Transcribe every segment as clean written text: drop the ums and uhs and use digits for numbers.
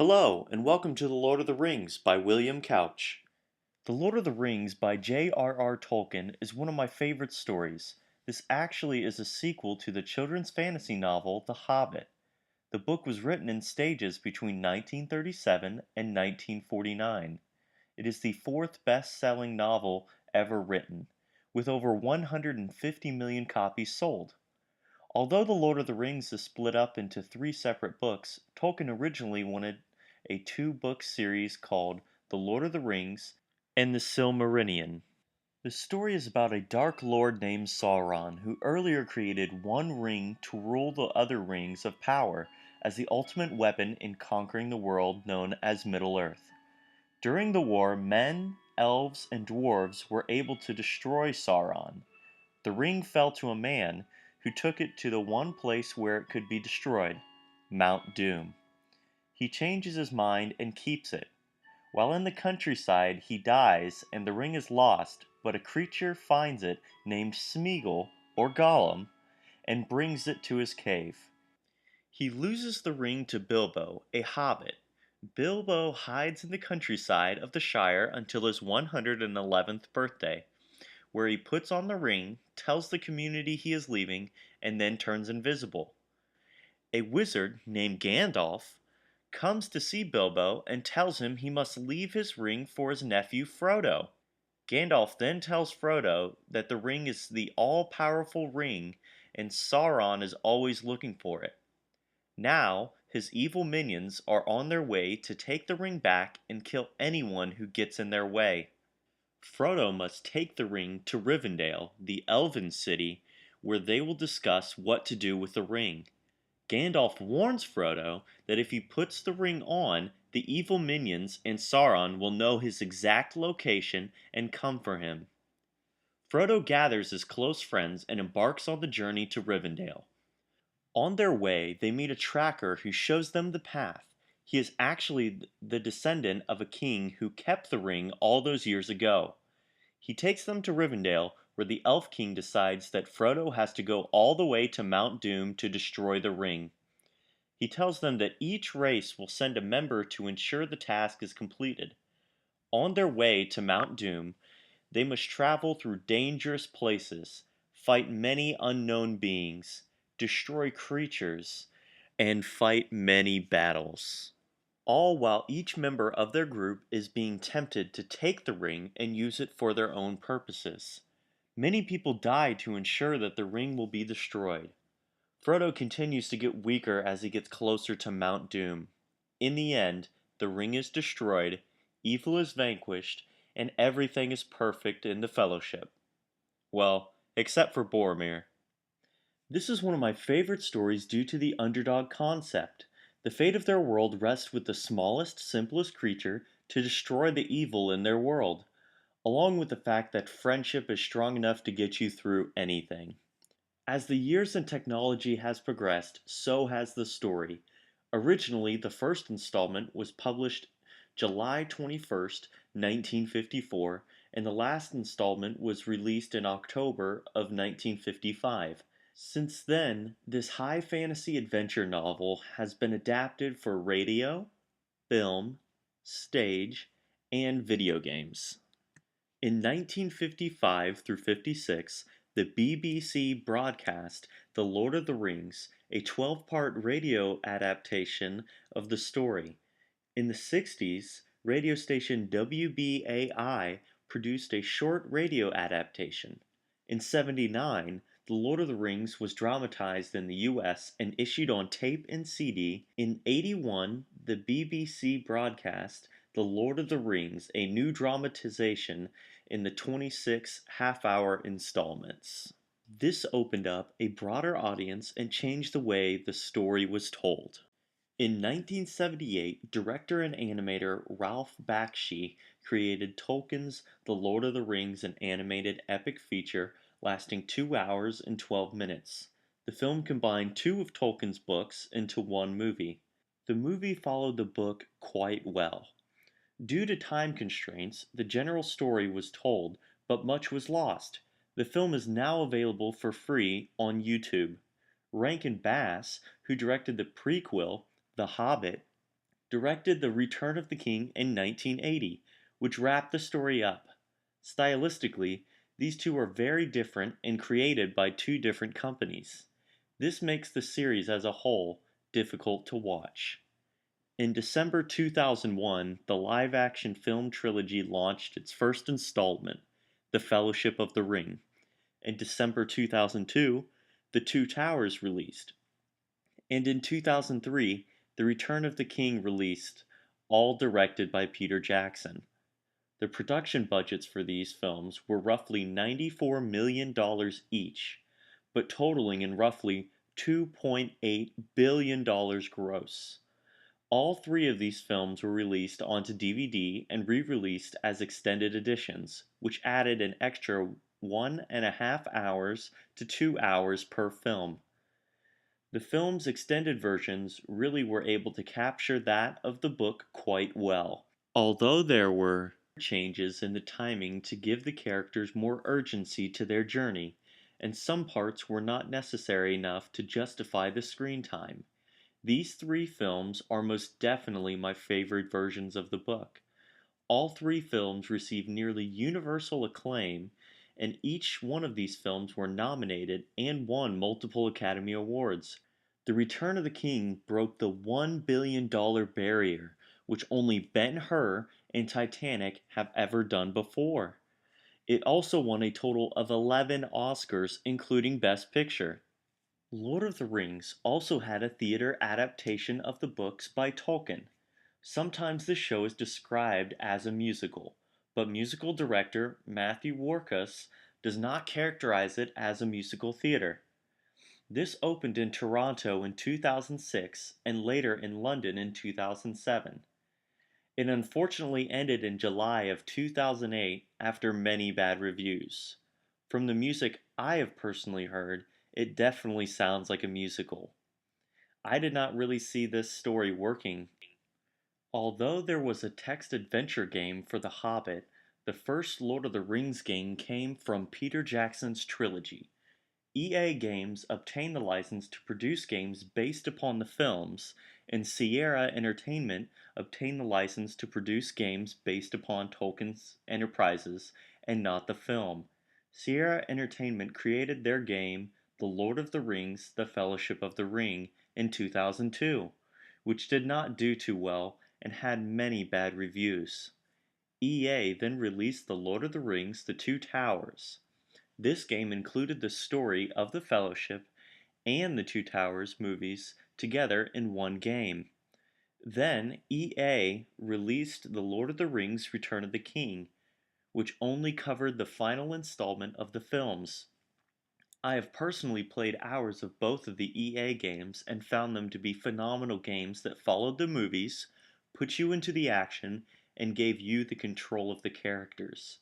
Hello, and welcome to The Lord of the Rings by William Couch. The Lord of the Rings by J.R.R. Tolkien is one of my favorite stories. This actually is a sequel to the children's fantasy novel The Hobbit. The book was written in stages between 1937 and 1949. It is the fourth best-selling novel ever written, with over 150 million copies sold. Although The Lord of the Rings is split up into three separate books, Tolkien originally wanted a two-book series called The Lord of the Rings and The Silmarillion. The story is about a dark lord named Sauron who earlier created one ring to rule the other rings of power as the ultimate weapon in conquering the world known as Middle-earth. During the war, men, elves, and dwarves were able to destroy Sauron. The ring fell to a man, who took it to the one place where it could be destroyed, Mount Doom. He changes his mind and keeps it. While in the countryside, he dies and the ring is lost, but a creature finds it named Smeagol, or Gollum, and brings it to his cave. He loses the ring to Bilbo, a hobbit. Bilbo hides in the countryside of the Shire until his 111th birthday, where he puts on the ring, tells the community he is leaving, and then turns invisible. A wizard named Gandalf comes to see Bilbo and tells him he must leave his ring for his nephew Frodo. Gandalf then tells Frodo that the ring is the all-powerful ring and Sauron is always looking for it. Now, his evil minions are on their way to take the ring back and kill anyone who gets in their way. Frodo must take the ring to Rivendell, the elven city, where they will discuss what to do with the ring. Gandalf warns Frodo that if he puts the ring on, the evil minions and Sauron will know his exact location and come for him. Frodo gathers his close friends and embarks on the journey to Rivendell. On their way, they meet a tracker who shows them the path. He is actually the descendant of a king who kept the ring all those years ago. He takes them to Rivendell, where the Elf King decides that Frodo has to go all the way to Mount Doom to destroy the ring. He tells them that each race will send a member to ensure the task is completed. On their way to Mount Doom, they must travel through dangerous places, fight many unknown beings, destroy creatures, and fight many battles. All while each member of their group is being tempted to take the ring and use it for their own purposes. Many people die to ensure that the ring will be destroyed. Frodo continues to get weaker as he gets closer to Mount Doom. In the end, the ring is destroyed, evil is vanquished, and everything is perfect in the Fellowship. Well, except for Boromir. This is one of my favorite stories due to the underdog concept. The fate of their world rests with the smallest, simplest creature to destroy the evil in their world, along with the fact that friendship is strong enough to get you through anything. As the years and technology has progressed, so has the story. Originally, the first installment was published July 21st, 1954, and the last installment was released in October of 1955. Since then, this high fantasy adventure novel has been adapted for radio, film, stage, and video games. In 1955 through 56, the BBC broadcast The Lord of the Rings, a 12-part radio adaptation of the story. In the 60s, radio station WBAI produced a short radio adaptation. In 79, The Lord of the Rings was dramatized in the US and issued on tape and CD. In 81, the BBC broadcast The Lord of the Rings, a new dramatization in the 26 half-hour installments. This opened up a broader audience and changed the way the story was told. In 1978, director and animator Ralph Bakshi created Tolkien's The Lord of the Rings, an animated epic feature lasting 2 hours and 12 minutes. The film combined two of Tolkien's books into one movie. The movie followed the book quite well. Due to time constraints, the general story was told, but much was lost. The film is now available for free on YouTube. Rankin Bass, who directed the prequel, The Hobbit, directed The Return of the King in 1980, which wrapped the story up. Stylistically, these two are very different and created by two different companies. This makes the series as a whole difficult to watch. In December 2001, the live action film trilogy launched its first installment, The Fellowship of the Ring. In December 2002, The Two Towers released. And in 2003, The Return of the King released, all directed by Peter Jackson. The production budgets for these films were roughly $94 million each, but totaling in roughly $2.8 billion gross. All three of these films were released onto DVD and re-released as extended editions, which added an extra 1.5 hours to 2 hours per film. The film's extended versions really were able to capture that of the book quite well, although there were changes in the timing to give the characters more urgency to their journey, and some parts were not necessary enough to justify the screen time. These three films are most definitely my favorite versions of the book. All three films received nearly universal acclaim, and each one of these films were nominated and won multiple Academy Awards. The Return of the King broke the $1 billion barrier, which only Ben-Hur and Titanic have ever done before. It also won a total of 11 Oscars, including Best Picture. Lord of the Rings also had a theater adaptation of the books by Tolkien. Sometimes the show is described as a musical, but musical director Matthew Warchus does not characterize it as a musical theater. This opened in Toronto in 2006 and later in London in 2007. It unfortunately ended in July of 2008 after many bad reviews. From the music I have personally heard, it definitely sounds like a musical. I did not really see this story working. Although there was a text adventure game for The Hobbit, the first Lord of the Rings game came from Peter Jackson's trilogy. EA Games obtained the license to produce games based upon the films, and Sierra Entertainment obtained the license to produce games based upon Tolkien's Enterprises and not the film. Sierra Entertainment created their game, The Lord of the Rings: The Fellowship of the Ring, in 2002, which did not do too well and had many bad reviews. EA then released The Lord of the Rings: The Two Towers. This game included the story of the Fellowship and the Two Towers movies together in one game. Then EA released The Lord of the Rings: Return of the King, which only covered the final installment of the films. I have personally played hours of both of the EA games and found them to be phenomenal games that followed the movies, put you into the action, and gave you the control of the characters.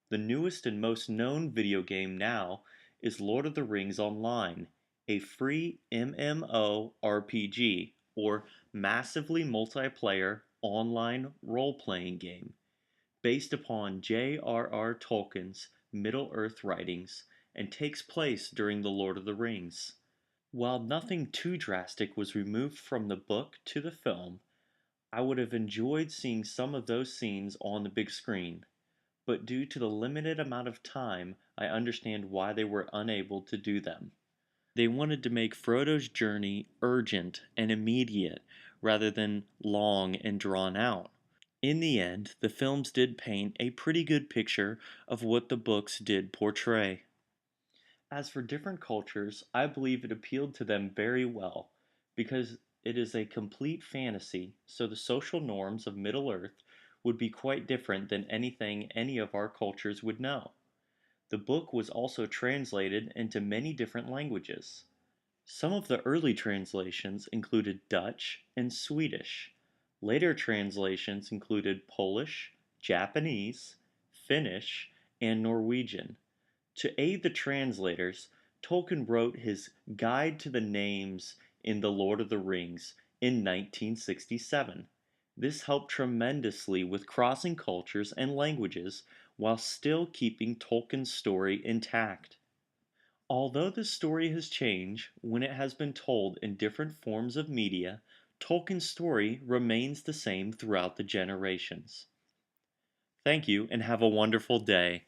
The newest and most known video game now is Lord of the Rings Online, a free MMORPG, or massively multiplayer online role-playing game, based upon J.R.R. Tolkien's Middle-earth writings and takes place during The Lord of the Rings. While nothing too drastic was removed from the book to the film, I would have enjoyed seeing some of those scenes on the big screen, but due to the limited amount of time, I understand why they were unable to do them. They wanted to make Frodo's journey urgent and immediate rather than long and drawn out. In the end, the films did paint a pretty good picture of what the books did portray. As for different cultures, I believe it appealed to them very well, because it is a complete fantasy, so the social norms of Middle Earth would be quite different than anything any of our cultures would know. The book was also translated into many different languages. Some of the early translations included Dutch and Swedish. Later translations included Polish, Japanese, Finnish, and Norwegian. To aid the translators, Tolkien wrote his Guide to the Names in The Lord of the Rings in 1967. This helped tremendously with crossing cultures and languages while still keeping Tolkien's story intact. Although the story has changed when it has been told in different forms of media, Tolkien's story remains the same throughout the generations. Thank you and have a wonderful day.